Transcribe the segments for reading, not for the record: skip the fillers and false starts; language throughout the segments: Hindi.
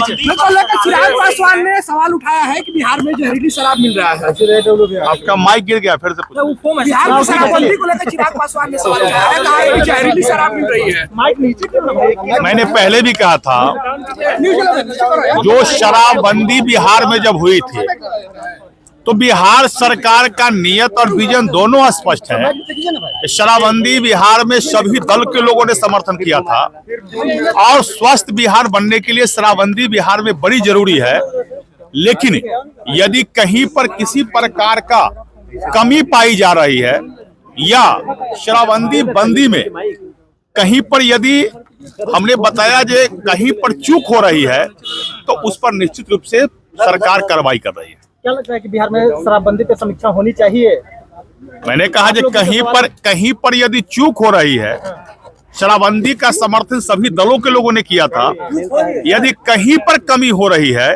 चिराग पासवान ने सवाल उठाया है कि बिहार में जहरीली शराब मिल रहा है। आपका माइक गिर गया, फिर से बिहार में शराबबंदी को लेकर चिराग पासवान ने सवाल उठाया है, कहा कि जहरीली शराब मिल रही है। मैंने पहले भी कहा था, जो शराबबंदी बिहार में जब हुई थी तो बिहार सरकार का नियत और विजन दोनों स्पष्ट है। शराबबंदी बिहार में सभी दल के लोगों ने समर्थन किया था और स्वस्थ बिहार बनने के लिए शराबबंदी बिहार में बड़ी जरूरी है। लेकिन यदि कहीं पर किसी प्रकार का कमी पाई जा रही है या शराबबंदी में कहीं पर यदि हमने बताया जो कहीं पर चूक हो रही है तो उस पर निश्चित रूप से सरकार कार्रवाई कर रही है। क्या लगता है कि बिहार में शराबबंदी पे समीक्षा होनी चाहिए? मैंने कहा जो कहीं पर यदि चूक हो रही है, शराबबंदी का समर्थन सभी दलों के लोगों ने किया था, यदि कहीं पर कमी हो रही है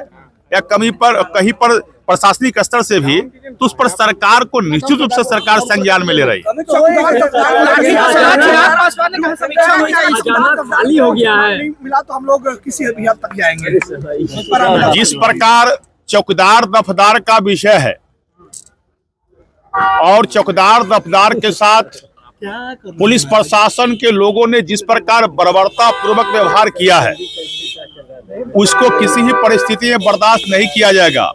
या कहीं पर प्रशासनिक स्तर से भी, तो उस पर सरकार को निश्चित रूप से सरकार संज्ञान में ले रही है। खाली हो गया है, मिला तो हम लोग किसी भी हद तक जाएंगे। जिस प्रकार चौकीदार दफदार का विषय है और चौकीदार दफदार के साथ पुलिस प्रशासन के लोगों ने जिस प्रकार बर्बरता पूर्वक व्यवहार किया है, उसको किसी भी परिस्थिति में बर्दाश्त नहीं किया जाएगा।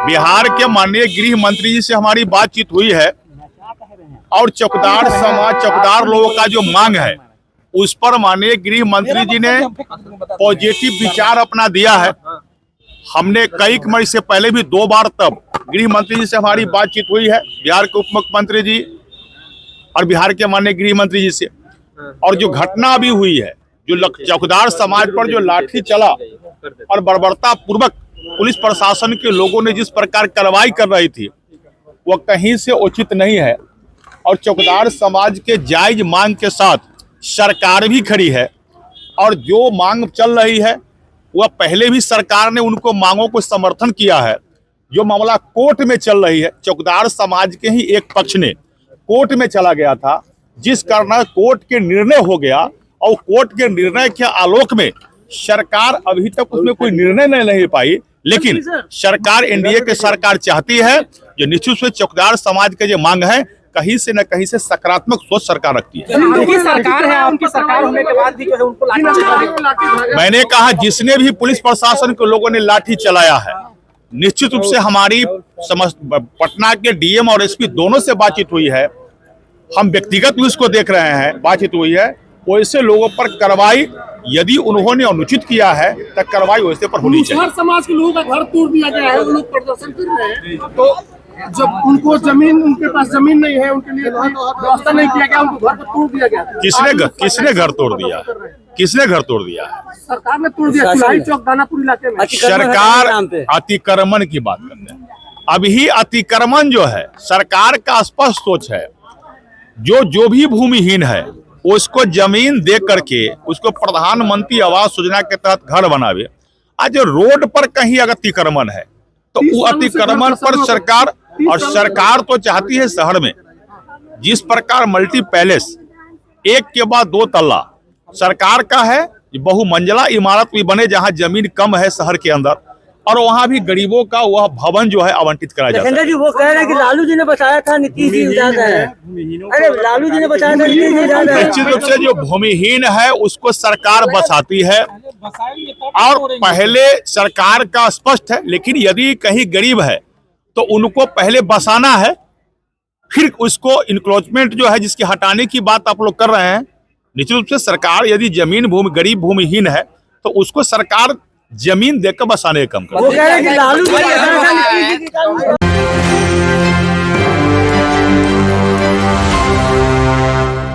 बिहार के माननीय गृह मंत्री जी से हमारी बातचीत हुई है और चौकीदार समाज, चौकीदार लोगों का जो मांग है उस पर माननीय गृह मंत्री जी ने पॉजिटिव विचार अपना दिया है। हमने कई मई से पहले भी 2 बार तब गृह मंत्री जी से हमारी बातचीत हुई है, बिहार के उप मुख्यमंत्री जी और बिहार के माननीय गृह मंत्री जी से। और जो घटना अभी हुई है, जो चौकीदार समाज पर जो लाठी चला और बर्बरता पूर्वक पुलिस प्रशासन के लोगों ने जिस प्रकार कार्रवाई कर रही थी, वह कहीं से उचित नहीं है। और चौकीदार समाज के जायज मांग के साथ सरकार भी खड़ी है और जो मांग चल रही है वह पहले भी सरकार ने उनको मांगों को समर्थन किया है। जो मामला कोर्ट में चल रही है, चौकीदार समाज के ही एक पक्ष ने कोर्ट में चला गया था, जिस कारण कोर्ट के निर्णय हो गया और कोर्ट के निर्णय के आलोक में सरकार अभी तक उसमें कोई निर्णय नहीं ले पाई। लेकिन सरकार, एनडीए की सरकार चाहती है जो निश्चित रूप से चौकीदार समाज के जो मांग है कहीं से न कहीं से सकारात्मक सोच सरकार रखती है। उनकी सरकार है, उनकी सरकार होने के बाद भी जो है उनको लाठी। मैंने कहा जिसने भी पुलिस प्रशासन के लोगों ने लाठी चलाया है, निश्चित रूप से हमारी पटना के डीएम और एसपी दोनों से बातचीत हुई है। हम व्यक्तिगत भी उसको देख रहे हैं, बातचीत हुई है। वैसे लोगों पर कार्रवाई यदि उन्होंने अनुचित किया है तो कार्रवाई वैसे पर होनी चाहिए। समाज के लोगों का घर तोड़ दिया गया है, वो लोग प्रदर्शन कर रहे हैं, तो जब उनको जमीन, उनके पास जमीन नहीं है, उनके लिए व्यवस्था नहीं किया गया, उनको घर को तोड़ दिया गया। किसने घर तोड़ दिया? किसने घर तोड़ दिया? सरकार ने तोड़ दिया। चुनावी चौक दानापुर इलाके में सरकार अतिक्रमण की बात करते हैं। अभी अतिक्रमण जो है, सरकार का स्पष्ट सोच है, जो भी भूमिहीन है उसको जमीन दे करके उसको प्रधानमंत्री आवास योजना के तहत घर बनावे। आज रोड पर कहीं अगर अतिक्रमण है तो वो अतिक्रमण पर सरकार तो चाहती है शहर में जिस प्रकार मल्टी पैलेस एक के बाद 2 तल्ला सरकार का है, बहुमंजिला इमारत भी बने जहां जमीन कम है शहर के अंदर, और वहां भी गरीबों का वह भवन जो है आवंटित करा जाता है। जी वो कह रहे हैं कि लालू जी ने बताया था नीतीश जी ज्यादा है। अरे लालू जी ने बताया था नीतीश जी ज्यादा है। निश्चित रूप से जो भूमिहीन है उसको सरकार बसाती है और पहले सरकार का स्पष्ट है। लेकिन यदि कहीं गरीब है तो उनको पहले बसाना है, फिर उसको इंक्रोचमेंट जो है जिसकी हटाने की बात आप लोग कर रहे हैं। निश्चित रूप से सरकार यदि गरीब भूमिहीन है तो उसको सरकार जमीन देकर बसाने का काम करे।